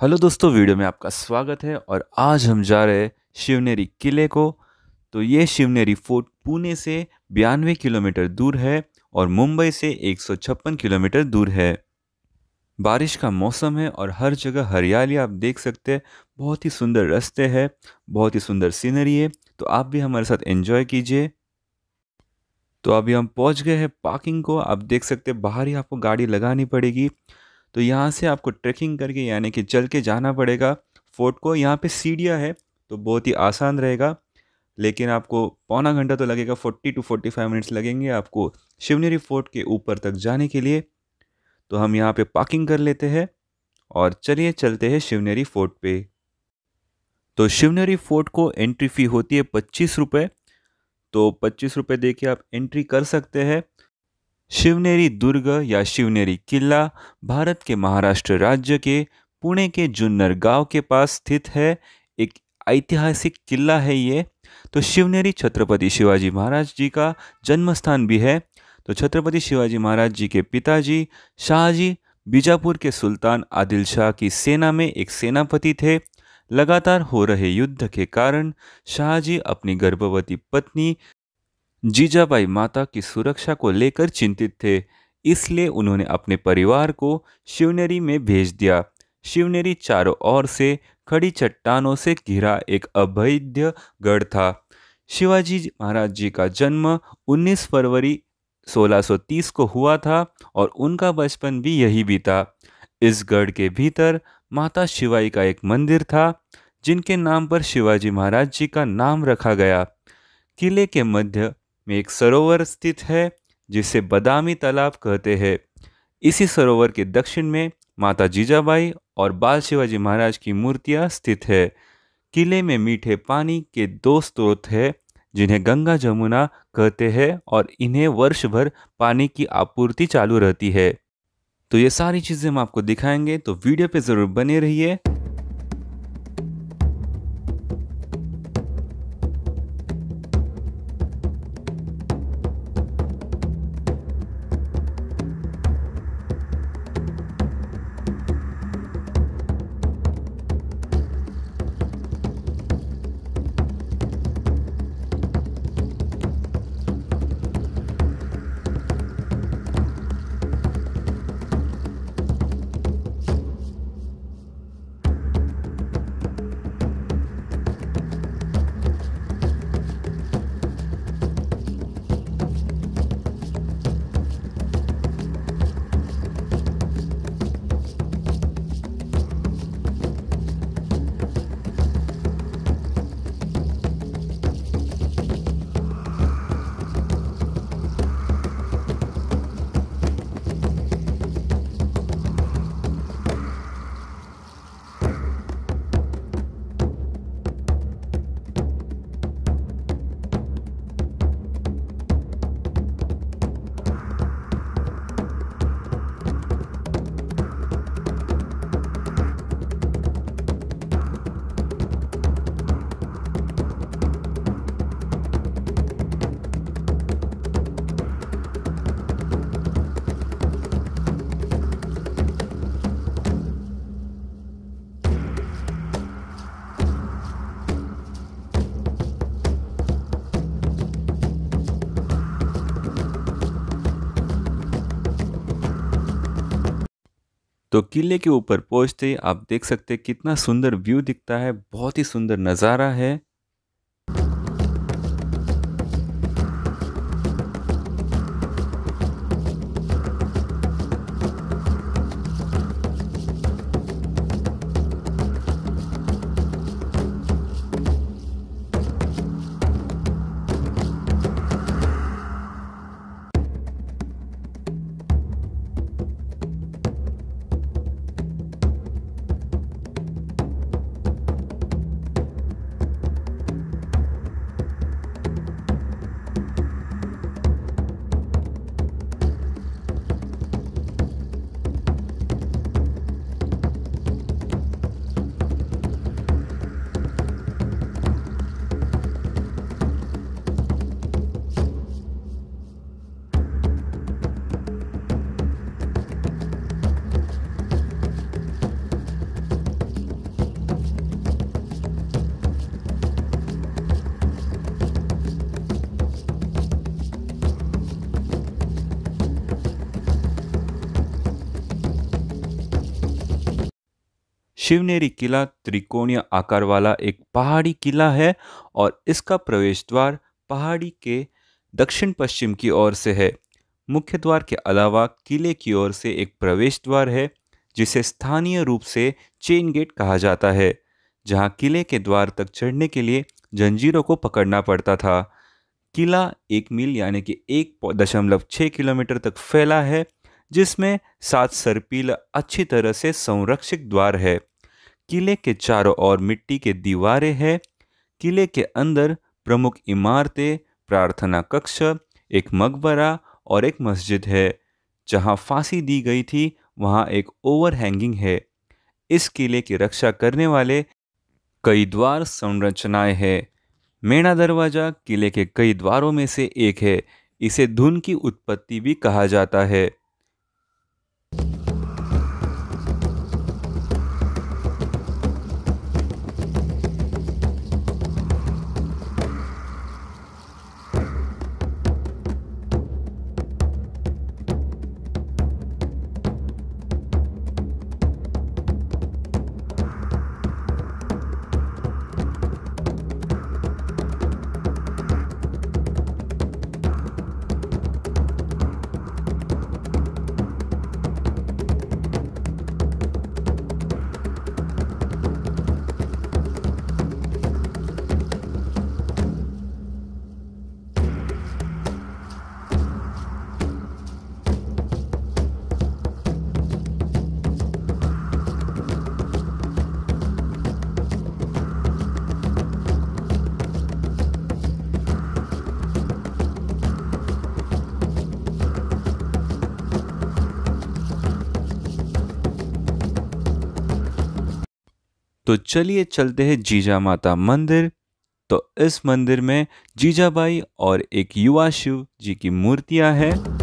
Hello दोस्तों, video में आपका स्वागत है। और आज हम जा रहे हैं शिवनेरी किले को। तो ये शिवनेरी फोर्ट पुणे से 92 किलोमीटर दूर है और मुंबई से 156 किलोमीटर दूर है। बारिश का मौसम है और हर जगह हरियाली आप देख सकते हैं। बहुत ही सुंदर रास्ते हैं, बहुत ही सुंदर सीनरी है। तो आप भी हमारे साथ एंजॉय कीजिए। तो अभी हम पहुंच गए हैं पार्किंग को। आप देख सकते हैं बाहर ही आपको गाड़ी लगानी पड़ेगी। तो यहाँ से आपको ट्रैकिंग करके यानी कि चल के जाना पड़ेगा फोर्ट को। यहाँ पे सीढ़ियाँ है तो बहुत ही आसान रहेगा, लेकिन आपको पौना घंटा तो लगेगा। 40 to 45 मिनट्स लगेंगे आपको शिवनेरी फोर्ट के ऊपर तक जाने के लिए। तो हम यहाँ पे पार्किंग कर लेते हैं और चलिए चलते हैं शिवनेरी फोर्ट पे। तो शिवनेरी फोर्ट को एंट्री फी होती है 25 रुपये। तो 25 रुपये दे के आप एंट्री कर सकते हैं। शिवनेरी दुर्ग या शिवनेरी किला भारत के महाराष्ट्र राज्य के पुणे के जुन्नर गांव के पास स्थित है। एक ऐतिहासिक किला है ये। तो शिवनेरी छत्रपति शिवाजी महाराज जी का जन्म स्थान भी है। तो छत्रपति शिवाजी महाराज जी के पिताजी शाहजी बीजापुर के सुल्तान आदिल शाह की सेना में एक सेनापति थे। लगातार हो रहे युद्ध के कारण शाहजी अपनी गर्भवती पत्नी जीजाबाई माता की सुरक्षा को लेकर चिंतित थे। इसलिए उन्होंने अपने परिवार को शिवनेरी में भेज दिया। शिवनेरी चारों ओर से खड़ी चट्टानों से घिरा एक अभेद्य गढ़ था। शिवाजी महाराज जी का जन्म 19 फरवरी 1630 को हुआ था और उनका बचपन भी यही बीता। इस गढ़ के भीतर माता शिवाई का एक मंदिर था, जिनके नाम पर शिवाजी महाराज जी का नाम रखा गया। किले के मध्य में एक सरोवर स्थित है, जिसे बदामी तालाब कहते हैं। इसी सरोवर के दक्षिण में माता जीजाबाई और बाल शिवाजी महाराज की मूर्तियां स्थित है। किले में मीठे पानी के दो स्रोत हैं, जिन्हें गंगा जमुना कहते हैं, और इन्हें वर्ष भर पानी की आपूर्ति चालू रहती है। तो ये सारी चीज़ें हम आपको दिखाएंगे, तो वीडियो पे ज़रूर बने रहिए। तो किले के ऊपर पहुंचते ही आप देख सकते हैं कितना सुंदर व्यू दिखता है। बहुत ही सुंदर नज़ारा है। शिवनेरी किला त्रिकोणीय आकार वाला एक पहाड़ी किला है और इसका प्रवेश द्वार पहाड़ी के दक्षिण पश्चिम की ओर से है। मुख्य द्वार के अलावा किले की ओर से एक प्रवेश द्वार है जिसे स्थानीय रूप से चेन गेट कहा जाता है, जहां किले के द्वार तक चढ़ने के लिए जंजीरों को पकड़ना पड़ता था। किला 1 मील यानी कि 1.6 किलोमीटर तक फैला है, जिसमें 7 सर्पिल अच्छी तरह से संरक्षित द्वार है। किले के चारों ओर मिट्टी के दीवारें हैं। किले के अंदर प्रमुख इमारतें, प्रार्थना कक्ष, एक मकबरा और एक मस्जिद है। जहां फांसी दी गई थी वहां एक ओवरहैंगिंग है। इस किले की रक्षा करने वाले कई द्वार संरचनाएं हैं। मेणा दरवाजा किले के कई द्वारों में से एक है। इसे धुन की उत्पत्ति भी कहा जाता है। तो चलिए चलते हैं जीजा माता मंदिर। तो इस मंदिर में जीजाबाई और एक युवा शिव जी की मूर्तियां हैं।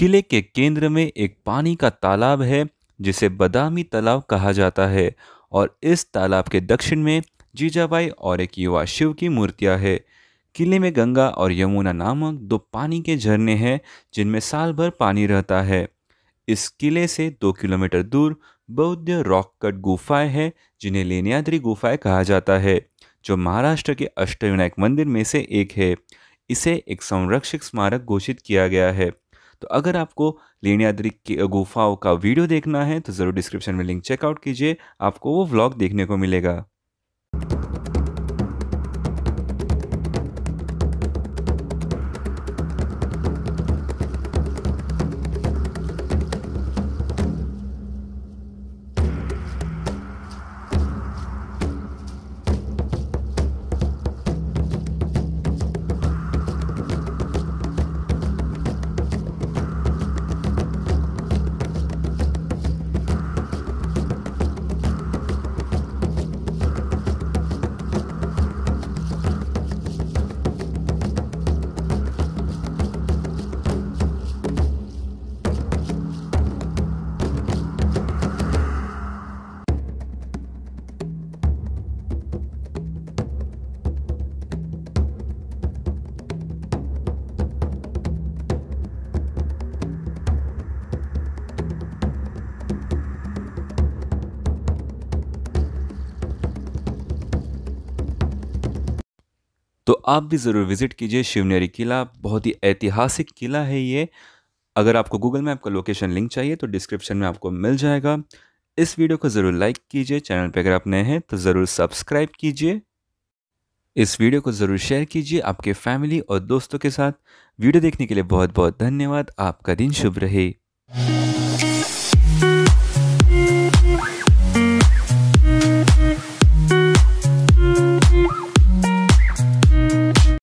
किले के केंद्र में एक पानी का तालाब है जिसे बदामी तालाब कहा जाता है और इस तालाब के दक्षिण में जीजाबाई और एक युवा शिव की मूर्तियां है। किले में गंगा और यमुना नामक दो पानी के झरने हैं जिनमें साल भर पानी रहता है। इस किले से 2 किलोमीटर दूर बौद्ध रॉक कट गुफाएं हैं जिन्हें लेण्याद्री गुफाएं कहा जाता है, जो महाराष्ट्र के अष्टविनायक मंदिर में से एक है। इसे एक संरक्षित स्मारक घोषित किया गया है। तो अगर आपको लेण्याद्री की गुफाओं का वीडियो देखना है तो ज़रूर डिस्क्रिप्शन में लिंक चेकआउट कीजिए, आपको वो व्लॉग देखने को मिलेगा। तो आप भी ज़रूर विज़िट कीजिए शिवनेरी किला, बहुत ही ऐतिहासिक किला है ये। अगर आपको गूगल मैप का लोकेशन लिंक चाहिए तो डिस्क्रिप्शन में आपको मिल जाएगा। इस वीडियो को ज़रूर लाइक कीजिए, चैनल पे अगर आप नए हैं तो ज़रूर सब्सक्राइब कीजिए। इस वीडियो को ज़रूर शेयर कीजिए आपके फैमिली और दोस्तों के साथ। वीडियो देखने के लिए बहुत बहुत धन्यवाद। आपका दिन शुभ रहे।